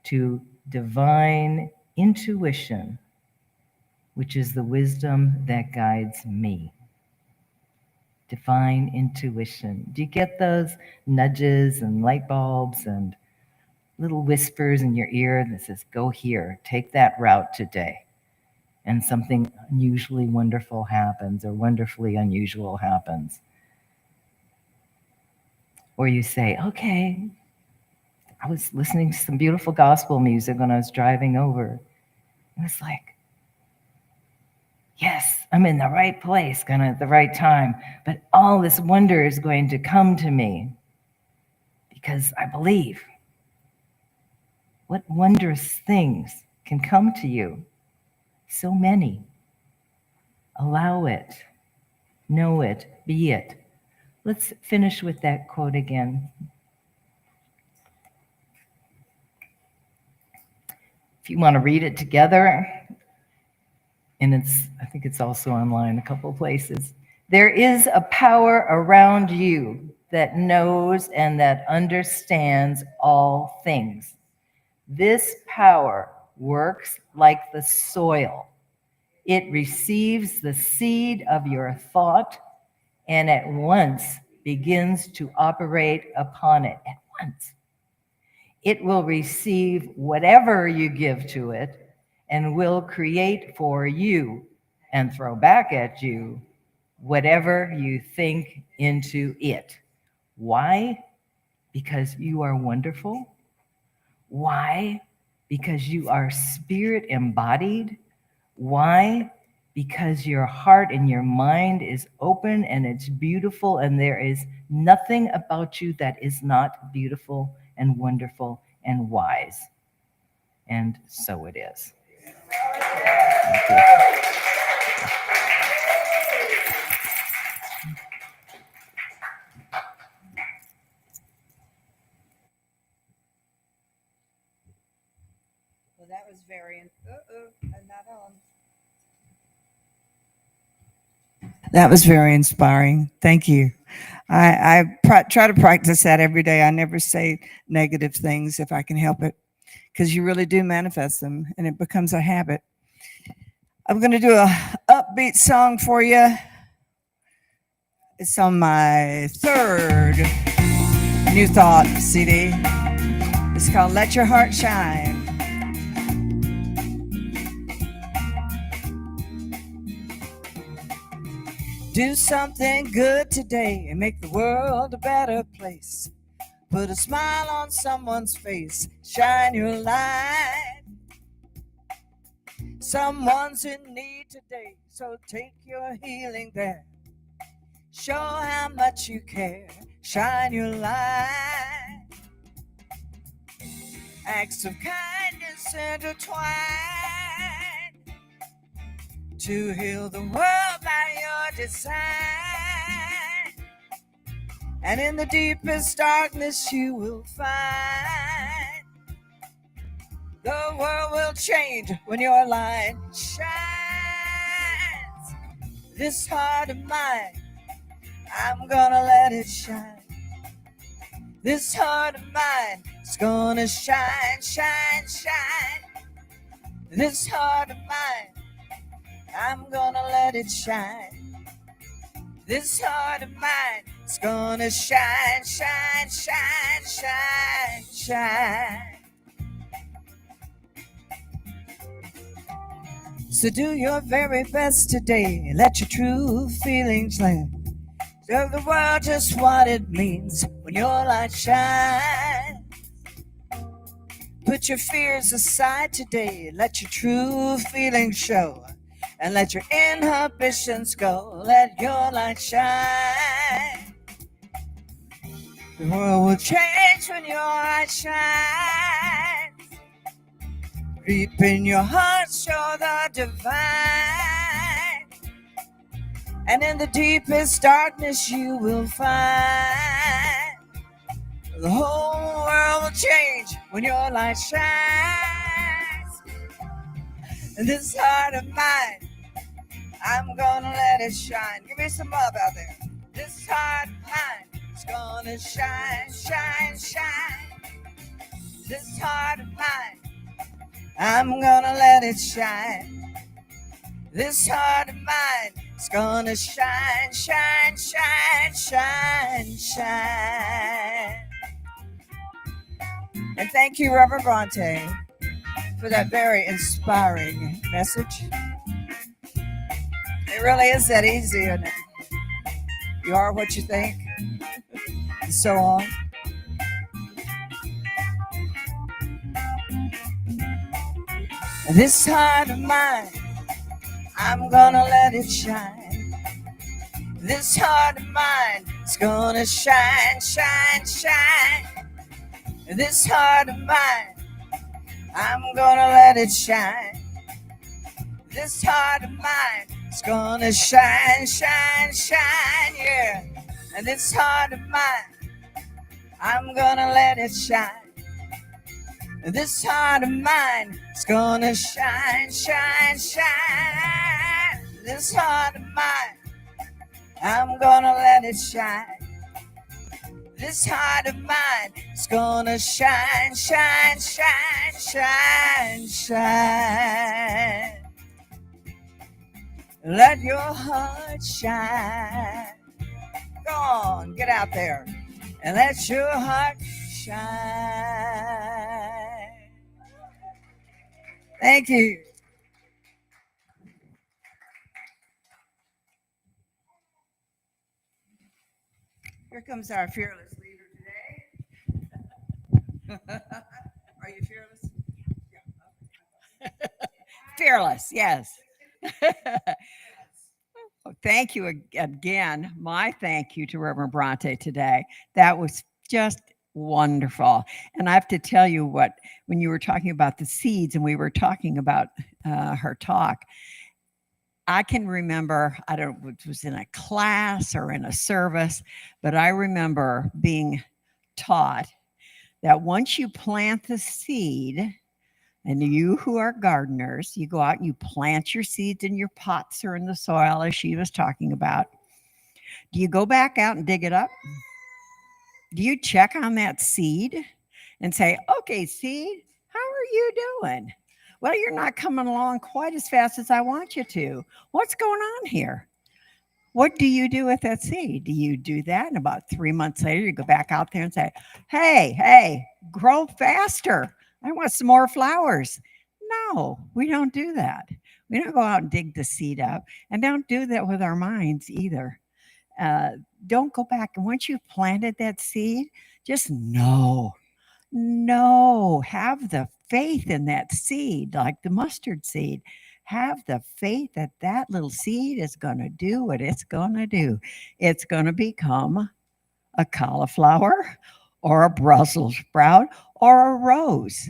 to divine intuition, which is the wisdom that guides me. Divine intuition. Do you get those nudges and light bulbs and little whispers in your ear that says, go here, take that route today? And something unusually wonderful happens or wonderfully unusual happens. Or you say, okay, I was listening to some beautiful gospel music when I was driving over. It was like, yes, I'm in the right place, kind of at the right time. But all this wonder is going to come to me because I believe. What wondrous things can come to you? So many. Allow it. Know it. Be it. Let's finish with that quote again. If you want to read it together, and I think it's also online a couple of places. There is a power around you that knows and that understands all things. This power works like the soil. It receives the seed of your thought and at once begins to operate upon it at once. It will receive whatever you give to it and will create for you and throw back at you whatever you think into it. Why? Because you are wonderful. Why? Because you are spirit embodied. Why? Because your heart and your mind is open and it's beautiful, and there is nothing about you that is not beautiful and wonderful and wise. And so it is. Thank you. Well, that was very. I'm not on. That was very inspiring. Thank you. I try to practice that every day. I never say negative things if I can help it, because you really do manifest them and it becomes a habit. I'm going to do a upbeat song for you. It's on my third New Thought CD. It's called Let Your Heart Shine. Do something good today and make the world a better place. Put a smile on someone's face, shine your light. Someone's in need today, so take your healing there. Show how much you care, shine your light. Acts of kindness intertwine to heal the world by your design. And in the deepest darkness you will find the world will change when your light shines. This heart of mine, I'm gonna let it shine. This heart of mine is gonna shine, shine, shine. This heart of mine, I'm gonna let it shine. This heart of mine is gonna shine, shine, shine, shine, shine. So do your very best today. Let your true feelings land. Tell the world just what it means when your light shines. Put your fears aside today. Let your true feelings show. And let your inhibitions go. Let your light shine. The world will change when your light shines. Deep in your heart, show the divine. And in the deepest darkness you will find the whole world will change when your light shines. And this heart of mine, I'm gonna let it shine. Give me some love out there. This heart of mine is gonna shine, shine, shine. This heart of mine, I'm gonna let it shine. This heart of mine is gonna shine, shine, shine, shine, shine. And thank you, Reverend Bronte, for that very inspiring message. It really is that easy, isn't it? You are what you think, and so on. This heart of mine, I'm gonna let it shine. This heart of mine is gonna shine, shine, shine. This heart of mine, I'm gonna let it shine. This heart of mine is gonna shine, shine, shine, yeah. And this heart of mine, I'm gonna let it shine. This heart of mine is gonna shine, shine, shine. This heart of mine, I'm gonna let it shine. This heart of mine is gonna shine, shine, shine, shine, shine. Let your heart shine. Go on, get out there and let your heart shine. Thank you. Here comes our fearless leader today. Are you fearless? Fearless, yes. Thank you again. My thank you to Reverend Bronte today. That was just wonderful. And I have to tell you what, when you were talking about the seeds and we were talking about her talk, I can remember, I don't know if it was in a class or in a service, but I remember being taught that once you plant the seed, and you who are gardeners, you go out and you plant your seeds in your pots or in the soil, as she was talking about. Do you go back out and dig it up? Do you check on that seed and say, okay, seed, how are you doing? Well, you're not coming along quite as fast as I want you to. What's going on here? What do you do with that seed? Do you do that? And about 3 months later, you go back out there and say, hey, grow faster. I want some more flowers. No, we don't do that. We don't go out and dig the seed up, and don't do that with our minds either. Don't go back. And once you've planted that seed, just know, have the faith in that seed, like the mustard seed. Have the faith that that little seed is going to do what it's going to do. It's going to become a cauliflower or a Brussels sprout or a rose,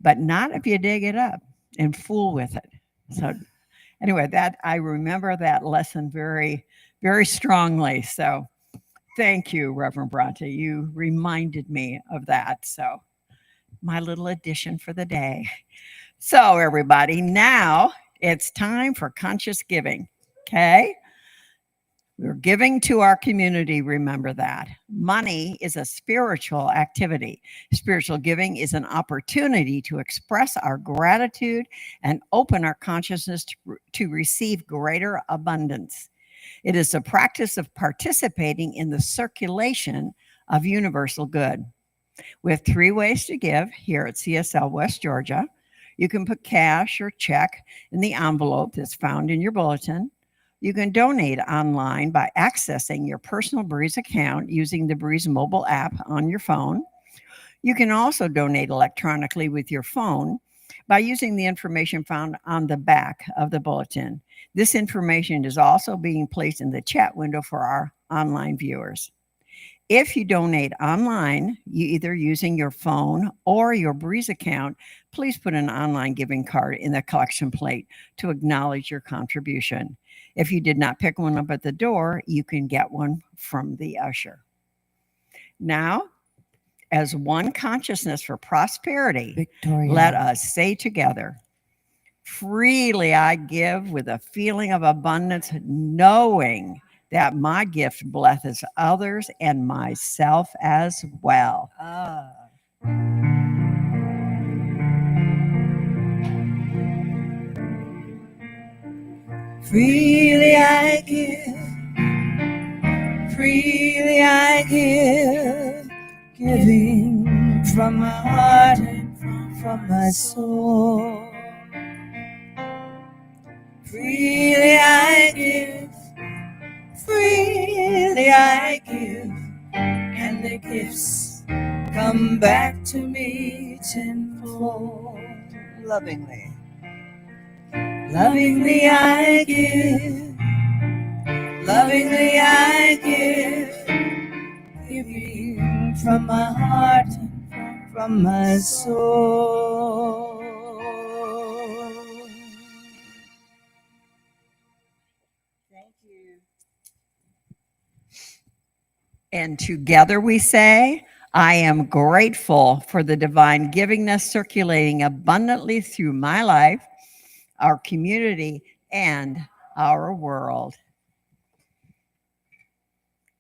but not if you dig it up and fool with it. So anyway, that I remember that lesson very, very strongly. So thank you, Reverend Bronte. You reminded me of that. So my little addition for the day. So everybody, now it's time for conscious giving. Okay. We're giving to our community. Remember that. Money is a spiritual activity. Spiritual giving is an opportunity to express our gratitude and open our consciousness to receive greater abundance. It is a practice of participating in the circulation of universal good. We have 3 ways to give here at CSL West Georgia. You can put cash or check in the envelope that's found in your bulletin. You can donate online by accessing your personal Breeze account using the Breeze mobile app on your phone. You can also donate electronically with your phone by using the information found on the back of the bulletin. This information is also being placed in the chat window for our online viewers. If you donate online, either using your phone or your Breeze account, please put an online giving card in the collection plate to acknowledge your contribution. If you did not pick one up at the door, you can get one from the usher. Now, as one consciousness for prosperity, Victoria. let us say together, freely I give with a feeling of abundance, knowing that my gift blesses others and myself as well. Freely I give, giving from my heart and from my soul. Freely I give, and the gifts come back to me tenfold. Lovingly I give, giving from my heart and from my soul. Thank you. And together we say, I am grateful for the divine givingness circulating abundantly through my life, our community, and our world.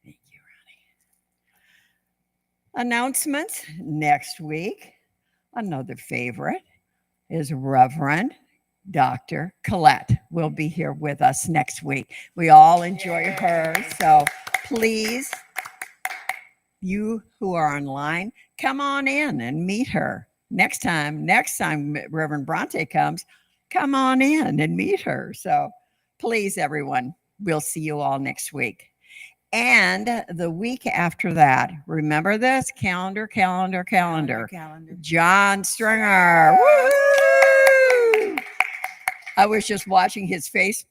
Thank you, Ronnie. Announcements next week. Another favorite is Reverend Dr. Colette will be here with us next week. We all enjoy her, so please you who are online, come on in and meet her. Next time Reverend Bronte comes, come on in and meet her. So please, everyone, we'll see you all next week. And the week after that, remember this calendar. Calendar. John Stringer. Woo! I was just watching his Facebook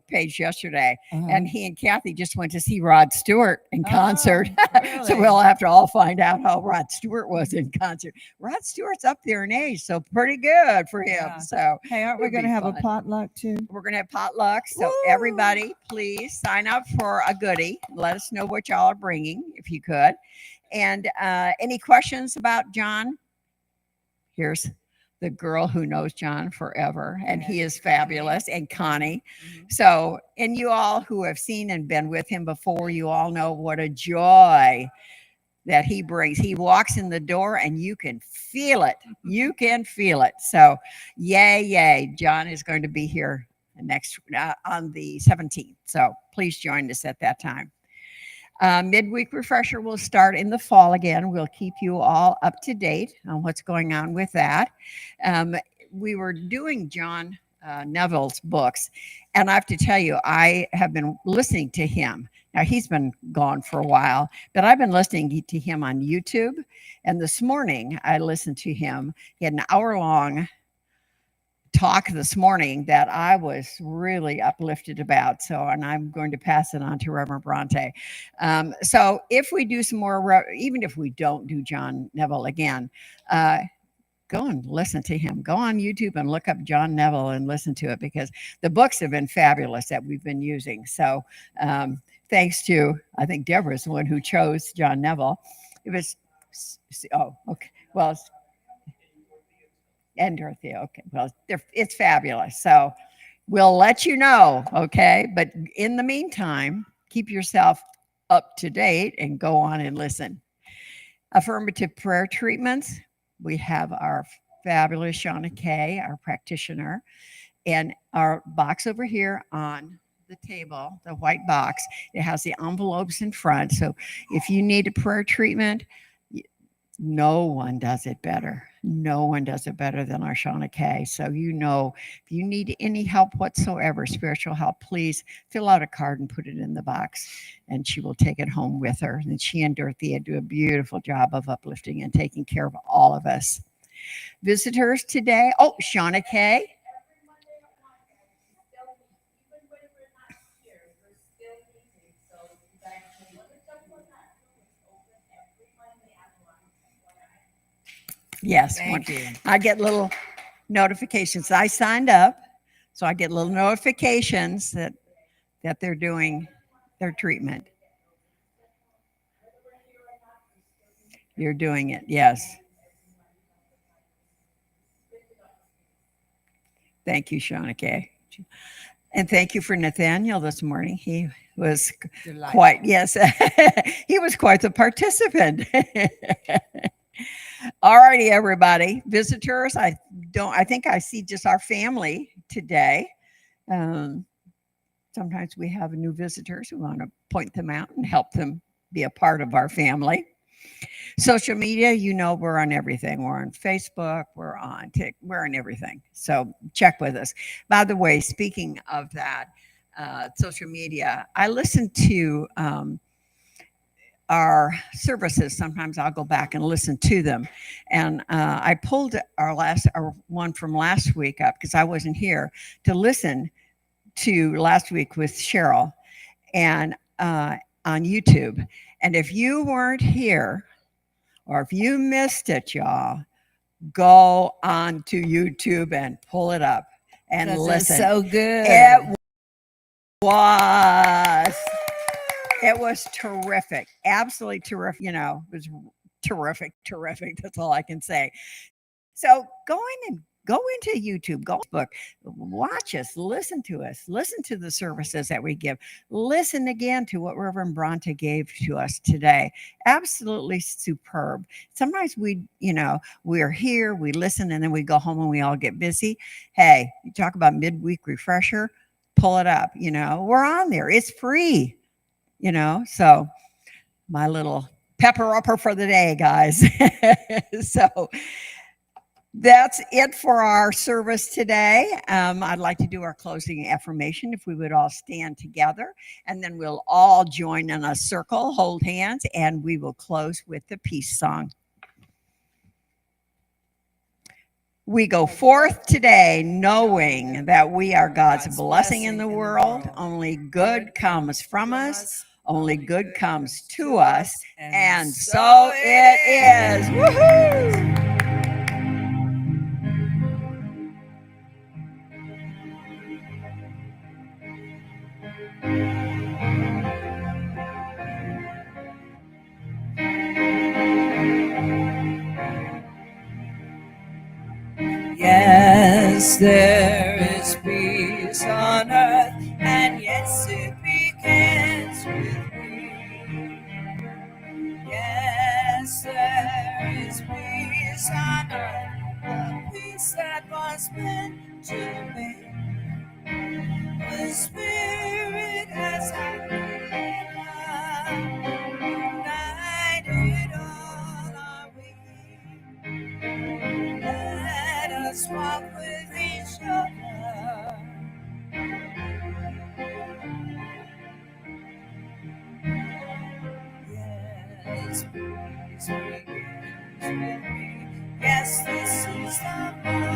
page yesterday, and he and Kathy just went to see Rod Stewart in concert. Oh, So really? we'll have to all find out how Rod Stewart was in concert. Rod Stewart's up there in age, so pretty good for him. Yeah. So Hey, aren't we It'd going to be have a fun. potluck too? we're going to have potluck. So Woo! everybody, please sign up for a goodie. Let us know what y'all are bringing, if you could. And any questions about John? Here's the girl who knows John forever, and he is fabulous, and Connie. So, and you all who have seen and been with him before, you all know what a joy that he brings. He walks in the door and you can feel it. You can feel it. So, yay. John is going to be here next on the 17th. So, please join us at that time. Midweek refresher will start in the fall again. We'll keep you all up to date on what's going on with that. We were doing John Neville's books, and I have to tell you, I have been listening to him. Now, he's been gone for a while, but I've been listening to him on YouTube. And this morning, I listened to him. He had an hour-long talk this morning that I was really uplifted about. So, and I'm going to pass it on to Reverend Bronte. So if we do some more, even if we don't do John Neville again, go and listen to him. Go on YouTube and look up John Neville and listen to it, because the books have been fabulous that we've been using. So thanks to, I think Deborah's the one who chose John Neville. It was, oh, okay. Well, and Dorothea. Okay. Well, it's fabulous. So we'll let you know. Okay. But in the meantime, keep yourself up to date and go on and listen. Affirmative prayer treatments. We have our fabulous Shauna Kay, our practitioner, and our box over here on the table, the white box. It has the envelopes in front. So if you need a prayer treatment, no one does it better. No one does it better than our Shauna Kay. So, you know, if you need any help whatsoever, spiritual help, please fill out a card and put it in the box, and she will take it home with her. And she and Dorothea do a beautiful job of uplifting and taking care of all of us. Visitors today. Oh, Shauna Kay. Yes. Thank you. I get little notifications. I signed up, so I get little notifications that they're doing their treatment. You're doing it, yes. Thank you, Shauna Kay. And thank you for Nathaniel this morning. He was quite, yes, he was quite the participant. All righty, everybody. Visitors, I think I see just our family today. Sometimes we have new visitors. We want to point them out and help them be a part of our family. Social media, you know, we're on everything. We're on Facebook, we're on we're on everything. So check with us. By the way, speaking of that, social media, I listen to our services. Sometimes I'll go back and listen to them. And I pulled our one from last week up because I wasn't here to listen to last week with Cheryl and on YouTube. And if you weren't here or if you missed it, y'all, go on to YouTube and pull it up and listen. It's so good. It was terrific. Absolutely terrific. You know, it was terrific. That's all I can say. So go into YouTube, go to Facebook, watch us, listen to the services that we give. Listen again to what Reverend Bronte gave to us today. Absolutely superb. Sometimes we're here, we listen, and then we go home and we all get busy. Hey, you talk about midweek refresher, pull it up. You know, we're on there. It's free. You know, so my little pepper upper for the day, guys. So that's it for our service today. I'd like to do our closing affirmation if we would all stand together, and then we'll all join in a circle, hold hands, and we will close with the peace song. We go forth today knowing that we are God's blessing in the world. Only good comes from us. Only good comes to us. And so it is. Woohoo! Yes, there is peace on earth, and yes, it begins with me. Yes, there is peace on earth, the peace that was meant to me. The Spirit has united all are we. Let us walk with each other. Yes, peace begins with me. Yes, this is the moment.